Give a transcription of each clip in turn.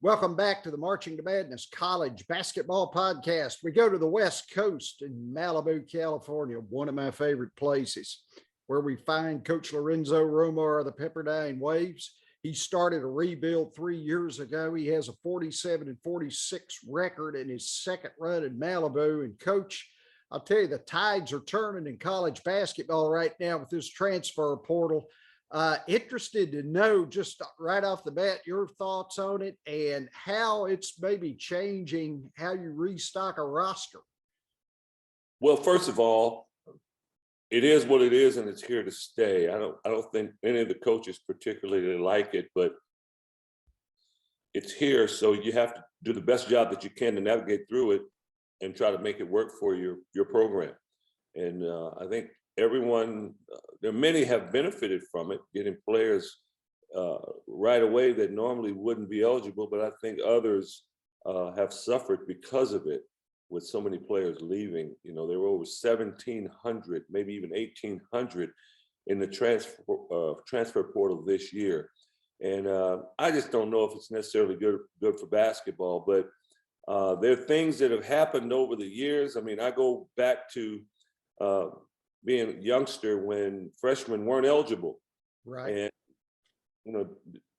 Welcome back to the Marching to Madness College Basketball Podcast. We go to the West Coast in Malibu, California, one of my favorite places, where we find Coach Lorenzo Romar of the Pepperdine Waves. He started a rebuild 3 years ago. He has a 47-46 record in his second run in Malibu. And Coach, I'll tell you, the tides are turning in college basketball right now with this transfer portal. Interested to know just right off the bat your thoughts on it and how it's maybe changing how you restock a roster. Well, first of all, it is what it is, and it's here to stay. I don't think any of the coaches particularly like it, but it's here, so you have to do the best job that you can to navigate through it and try to make it work for your program. And I think everyone, there many have benefited from it, getting players right away that normally wouldn't be eligible, but I think others have suffered because of it, with so many players leaving. You know, there were over 1,700, maybe even 1,800 in the transfer portal this year. And I just don't know if it's necessarily good for basketball, but there are things that have happened over the years. I mean, I go back to being a youngster when freshmen weren't eligible. Right. And, you know,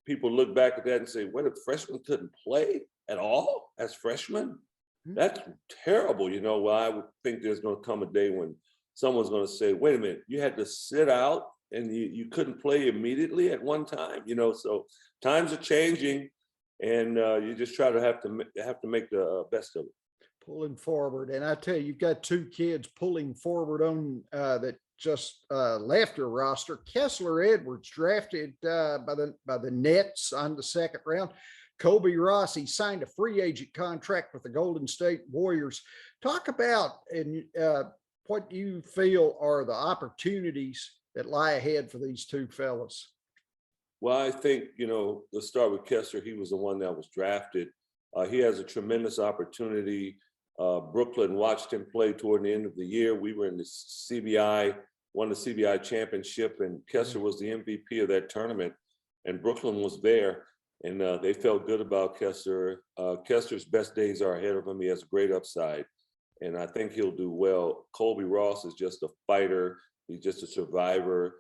people look back at that and say, what, if freshmen couldn't play at all as freshmen? That's terrible. You know, well, I would think there's going to come a day when someone's going to say, wait a minute, you had to sit out and you couldn't play immediately at one time, you know. So times are changing, and you just try to have to make the best of it. Pulling forward. And I tell you, you've got two kids pulling forward on that just left your roster. Kessler Edwards, drafted by the Nets on the second round. Colby Ross, he signed a free agent contract with the Golden State Warriors. Talk about what you feel are the opportunities that lie ahead for these two fellas. Well, I think, you know, let's start with Kessler. He was the one that was drafted. He has a tremendous opportunity. Brooklyn watched him play toward the end of the year. We were in the CBI, won the CBI championship, and Kessler was the MVP of that tournament, and Brooklyn was there. And they felt good about Kessler. Kessler's best days are ahead of him. He has a great upside, and I think he'll do well. Colby Ross is just a fighter. He's just a survivor.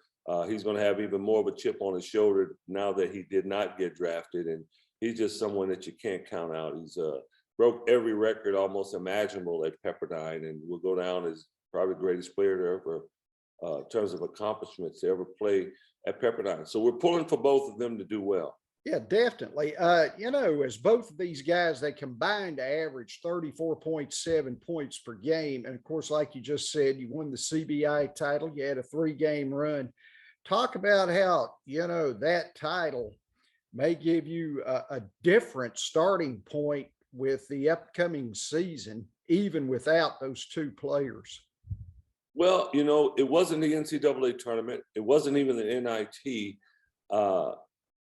He's going to have even more of a chip on his shoulder now that he did not get drafted, and he's just someone that you can't count out. He's broke every record almost imaginable at Pepperdine, and will go down as probably the greatest player to ever, in terms of accomplishments, to ever play at Pepperdine. So we're pulling for both of them to do well. Yeah, definitely. You know, as both of these guys, they combined to average 34.7 points per game. And of course, like you just said, you won the CBI title. You had a 3-game run. Talk about how, you know, that title may give you a different starting point with the upcoming season, even without those two players. Well, you know, it wasn't the NCAA tournament. It wasn't even the NIT.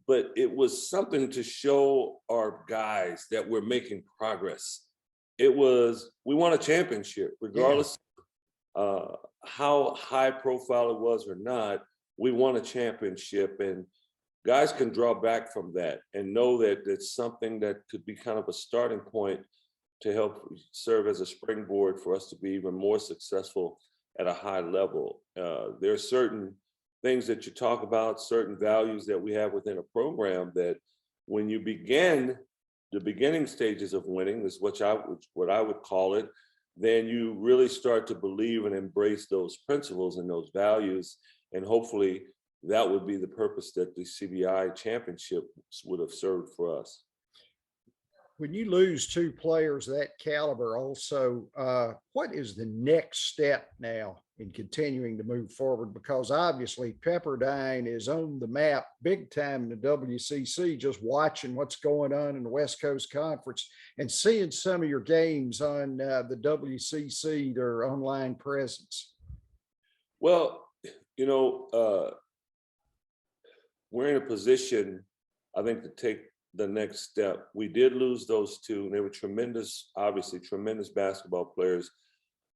But it was something to show our guys that we're making progress. It was, we won a championship, regardless how high profile it was or not. We won a championship, and guys can draw back from that and know that it's something that could be kind of a starting point to help serve as a springboard for us to be even more successful at a high level. There are certain things that you talk about, certain values that we have within a program that when you begin the beginning stages of winning, is what I would call it, then you really start to believe and embrace those principles and those values. And hopefully that would be the purpose that the CBI championship would have served for us. When you lose two players that caliber also, what is the next step now in continuing to move forward? Because obviously Pepperdine is on the map big time in the WCC, just watching what's going on in the West Coast Conference and seeing some of your games on the WCC, their online presence. Well, you know, we're in a position, I think, to take the next step. We did lose those two, and they were tremendous, obviously tremendous basketball players.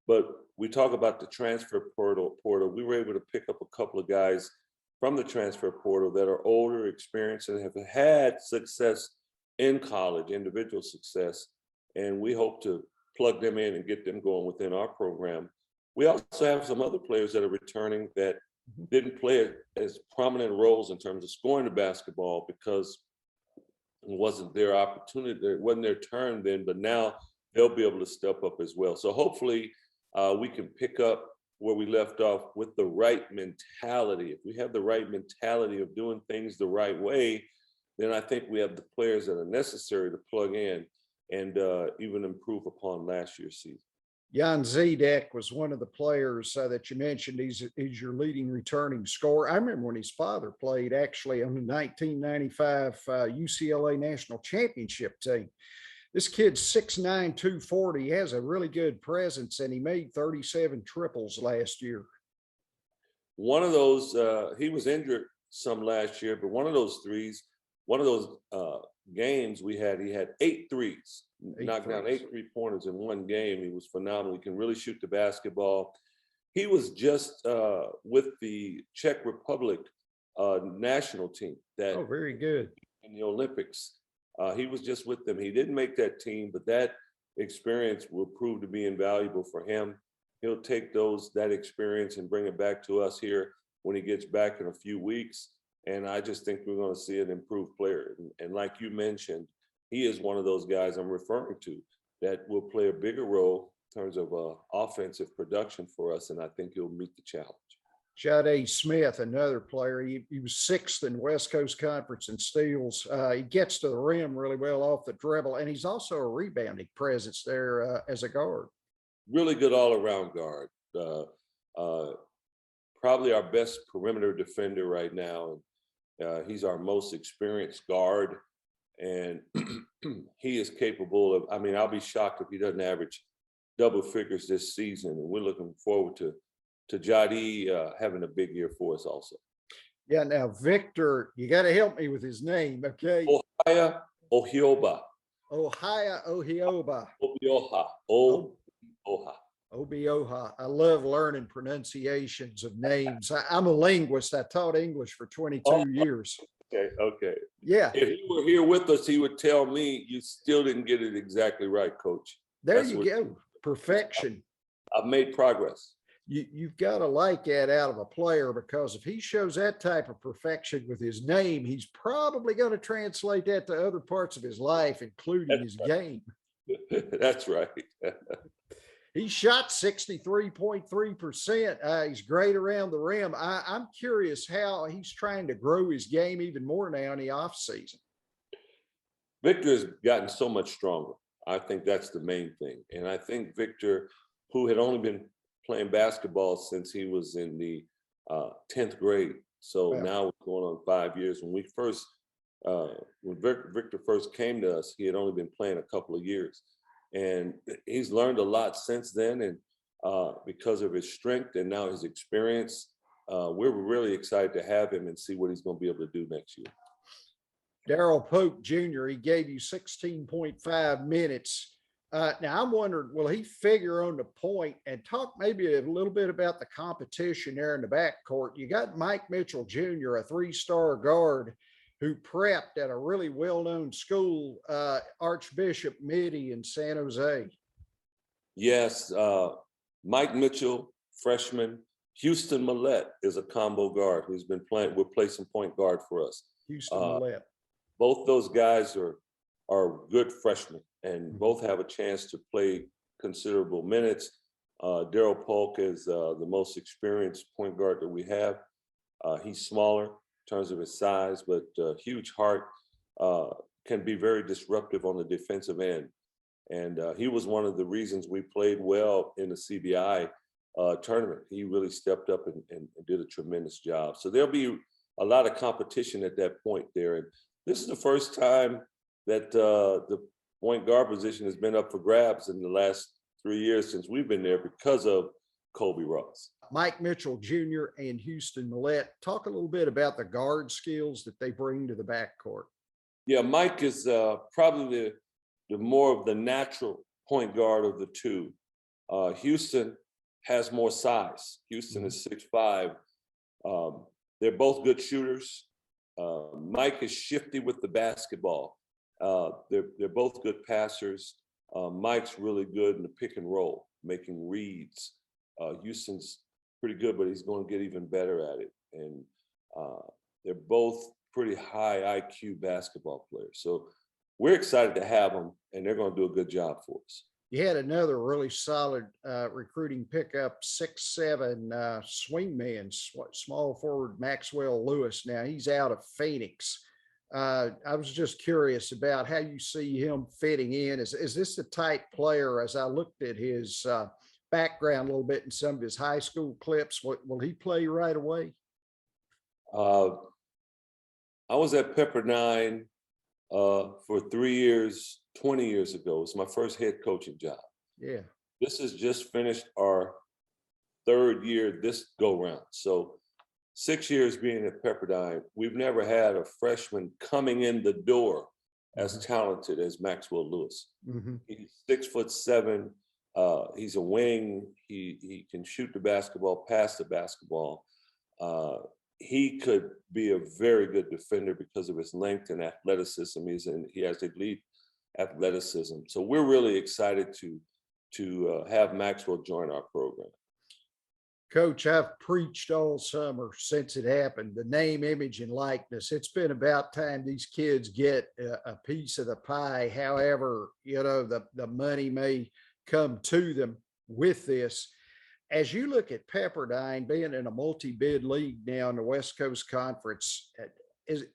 But we talk about the transfer portal. We were able to pick up a couple of guys from the transfer portal that are older, experienced, and have had success in college, individual success, and we hope to plug them in and get them going within our program. We also have some other players that are returning that didn't play as prominent roles in terms of scoring the basketball because it wasn't their opportunity, it wasn't their turn then, but now they'll be able to step up as well. So hopefully we can pick up where we left off with the right mentality. If we have the right mentality of doing things the right way, then I think we have the players that are necessary to plug in and even improve upon last year's season. Jan Zidek was one of the players that you mentioned. He's your leading returning scorer. I remember when his father played actually on the 1995 UCLA national championship team. This kid's 6'9", 240. He has a really good presence, and he made 37 triples last year. One of those, he was injured some last year, but one of those games he had 8 threes, knocked down 8 3-pointers in one game. He was phenomenal. He can really shoot the basketball. He was just with the Czech Republic national team very good in the Olympics. He was just with them. He didn't make that team, but that experience will prove to be invaluable for him. He'll take that experience and bring it back to us here when he gets back in a few weeks. And I just think we're going to see an improved player. And like you mentioned, he is one of those guys I'm referring to that will play a bigger role in terms of offensive production for us. And I think he'll meet the challenge. Jadé Smith, another player. He was 6th in West Coast Conference in steals. He gets to the rim really well off the dribble, and he's also a rebounding presence there as a guard. Really good all-around guard. Probably our best perimeter defender right now. He's our most experienced guard, and he is capable of, I'll be shocked if he doesn't average double figures this season. And we're looking forward to Jadé having a big year for us also. Yeah, now, Victor, you got to help me with his name, okay? Ohio Ohioba. Ohio Ohioba. Oha. Obioha. I love learning pronunciations of names. I'm a linguist. I taught English for 22 years. Okay. Yeah. If he were here with us, he would tell me you still didn't get it exactly right, Coach. There you go. Perfection. I've made progress. You've got to like that out of a player, because if he shows that type of perfection with his name, he's probably going to translate that to other parts of his life, including his game. That's right. He shot 63.3%. He's great around the rim. I'm curious how he's trying to grow his game even more now in the offseason. Victor has gotten so much stronger. I think that's the main thing. And I think Victor, who had only been playing basketball since he was in the 10th grade. So now we're going on 5 years. When Victor first came to us, he had only been playing a couple of years. And he's learned a lot since then. And because of his strength and now his experience, we're really excited to have him and see what he's going to be able to do next year. Darryl Pope Jr., he gave you 16.5 minutes. Now I'm wondering, will he figure on the point? And talk maybe a little bit about the competition there in the backcourt. You got Mike Mitchell Jr., a 3-star guard who prepped at a really well-known school, Archbishop Mitty in San Jose. Yes, Mike Mitchell, freshman. Houston Millette is a combo guard who's been playing, will play some point guard for us. Houston Millette. Both those guys are good freshmen and both have a chance to play considerable minutes. Darryl Polk is the most experienced point guard that we have. He's smaller in terms of his size, but huge heart, can be very disruptive on the defensive end. And he was one of the reasons we played well in the CBI tournament. He really stepped up and did a tremendous job. So there'll be a lot of competition at that point there. And this is the first time that the point guard position has been up for grabs in the last 3 years since we've been there because of Colby Ross. Mike Mitchell Jr. and Houston Millette, talk a little bit about the guard skills that they bring to the backcourt. Yeah, Mike is probably the more of the natural point guard of the two. Houston has more size. Houston is 6'5". They're both good shooters. Mike is shifty with the basketball. They're both good passers. Mike's really good in the pick and roll, making reads. Houston's pretty good, but he's going to get even better at it. And they're both pretty high IQ basketball players. So we're excited to have them, and they're going to do a good job for us. You had another really solid recruiting pickup, 6'7" swingman, small forward Maxwell Lewis. Now he's out of Phoenix. I was just curious about how you see him fitting in. Is this the type player, as I looked at his background a little bit in some of his high school clips, will he play right away? I was at Pepperdine for 3 years, 20 years ago. It was my first head coaching job. Yeah. This has just finished our third year this go round. So 6 years being at Pepperdine, we've never had a freshman coming in the door as talented as Maxwell Lewis. He's 6'7". He's a wing. He can shoot the basketball, pass the basketball. He could be a very good defender because of his length and athleticism. He has elite athleticism. So we're really excited to have Maxwell join our program. Coach, I've preached all summer since it happened, the name, image, and likeness. It's been about time these kids get a piece of the pie. However, the money may come to them with this. As you look at Pepperdine being in a multi-bid league now in the West Coast Conference,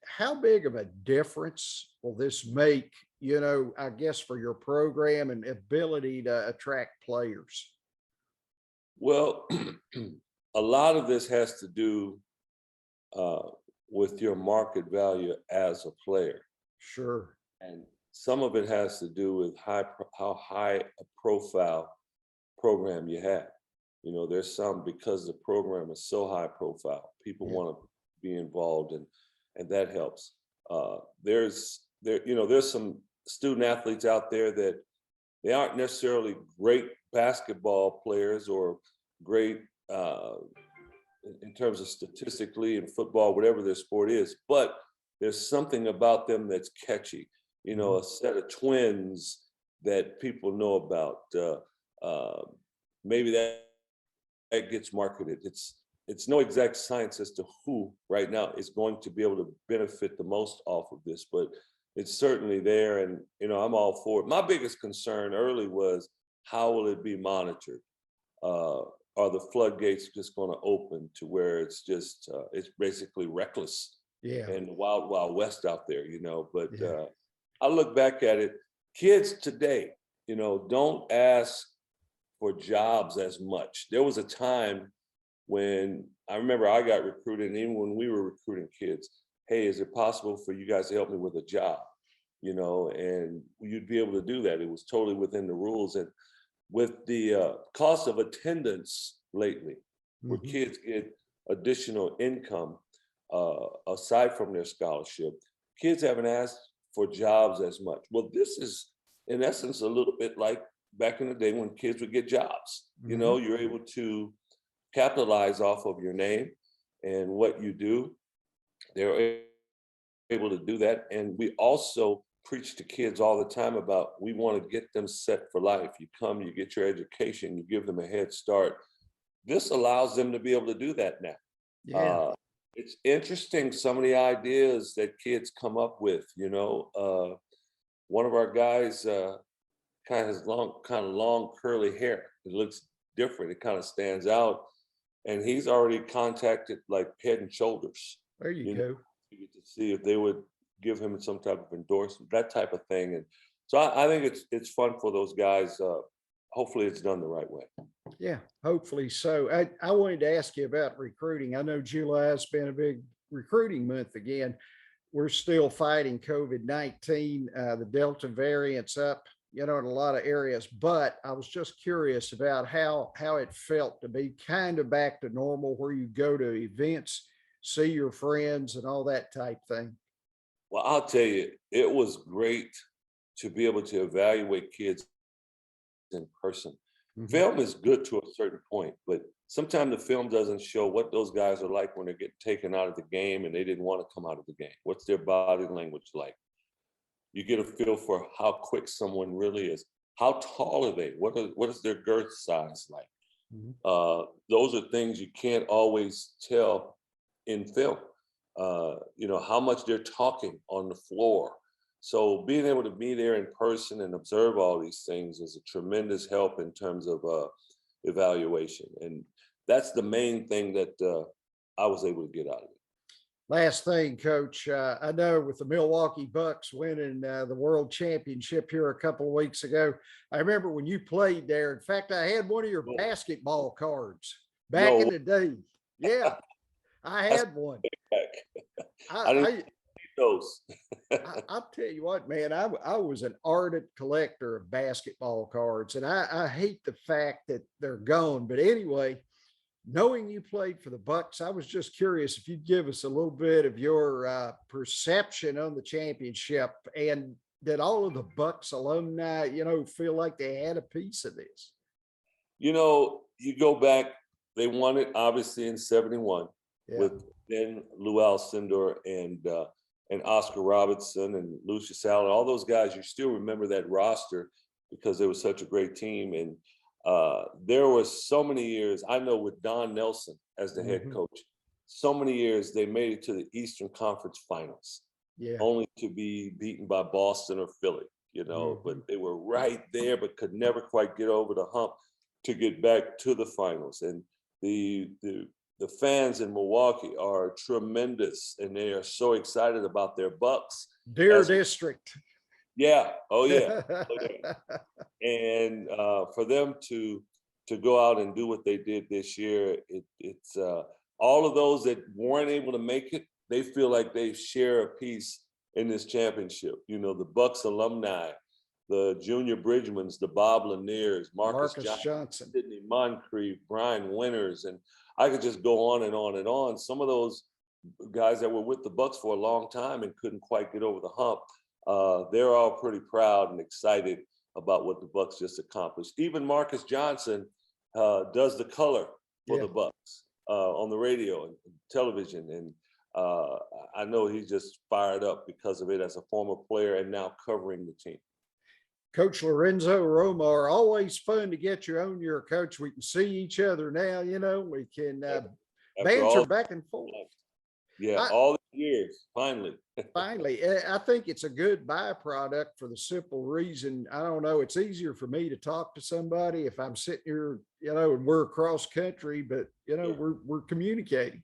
how big of a difference will this make, I guess, for your program and ability to attract players? Well, a lot of this has to do with your market value as a player. Sure. And some of it has to do with how high a profile program you have. There's some, because the program is so high profile, people want to be involved, and that helps. There's some student athletes out there that they aren't necessarily great basketball players or great in terms of statistically in football, whatever their sport is, but there's something about them that's catchy. A set of twins that people know about. Maybe that gets marketed. It's no exact science as to who right now is going to be able to benefit the most off of this, but it's certainly there, and I'm all for it. My biggest concern early was, how will it be monitored? Are the floodgates just going to open to where it's just it's basically reckless and the wild, wild west out there, But I look back at it, kids today, don't ask for jobs as much. There was a time when I remember I got recruited, and even when we were recruiting kids, hey, is it possible for you guys to help me with a job? And you'd be able to do that. It was totally within the rules. And with the cost of attendance lately, where kids get additional income aside from their scholarship, kids haven't asked for jobs as much. Well, this is, in essence, a little bit like back in the day when kids would get jobs. You're able to capitalize off of your name and what you do. They're able to do that. And we also preach to kids all the time about, we want to get them set for life. You come, you get your education, you give them a head start. This allows them to be able to do that now. It's interesting, some of the ideas that kids come up with. One of our guys kind of has long curly hair. It looks different. It kind of stands out. And he's already contacted like Head and Shoulders. There you go. To see if they would give him some type of endorsement, that type of thing. And so I think it's fun for those guys. Hopefully it's done the right way. Yeah, hopefully so. I wanted to ask you about recruiting. I know July has been a big recruiting month again. We're still fighting COVID-19, the Delta variant's up, in a lot of areas, but I was just curious about how it felt to be kind of back to normal, where you go to events, see your friends and all that type thing. Well, I'll tell you, it was great to be able to evaluate kids in person. Film is good to a certain point, but sometimes the film doesn't show what those guys are like when they're getting taken out of the game and they didn't want to come out of the game. What's their body language like? You get a feel for how quick someone really is. How tall are they? What is their girth size like? Those are things you can't always tell in film. How much they're talking on the floor. So being able to be there in person and observe all these things is a tremendous help in terms of evaluation. And that's the main thing that I was able to get out of it. Last thing, Coach, I know with the Milwaukee Bucks winning the World Championship here a couple of weeks ago, I remember when you played there. In fact, I had one of your basketball cards back in the day. Yeah, I had one. I didn't need those. I'll tell you what, man, I was an ardent collector of basketball cards, and I hate the fact that they're gone. But anyway, knowing you played for the Bucks, I was just curious if you'd give us a little bit of your perception on the championship, and did all of the Bucks alumni, feel like they had a piece of this? You go back, they won it obviously in '71 with then Lou Alcindor and Oscar Robertson and Lucius Allen, all those guys. You still remember that roster because they were such a great team. And there was so many years, I know with Don Nelson as the head coach, so many years they made it to the Eastern Conference Finals, only to be beaten by Boston or Philly, but they were right there, but could never quite get over the hump to get back to the finals. And the fans in Milwaukee are tremendous, and they are so excited about their Bucks. Dear district. Yeah. Oh, yeah. And for them to go out and do what they did this year, it's all of those that weren't able to make it, they feel like they share a piece in this championship. The Bucks alumni, the Junior Bridgmans, the Bob Laniers, Marcus Johnson, Sidney Moncrief, Brian Winters, and I could just go on and on and on. Some of those guys that were with the Bucks for a long time and couldn't quite get over the hump, they're all pretty proud and excited about what the Bucks just accomplished. Even Marcus Johnson does the color for the Bucks on the radio and television, and I know he's just fired up because of it as a former player and now covering the team. Coach Lorenzo Romar, always fun to get you on your coach. We can see each other now, we can banter back and forth. Yeah, all the years, finally. Finally, I think it's a good byproduct for the simple reason, I don't know, it's easier for me to talk to somebody if I'm sitting here, and we're across country, but, we're communicating.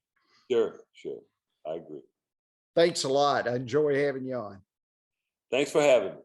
Sure. I agree. Thanks a lot. I enjoy having you on. Thanks for having me.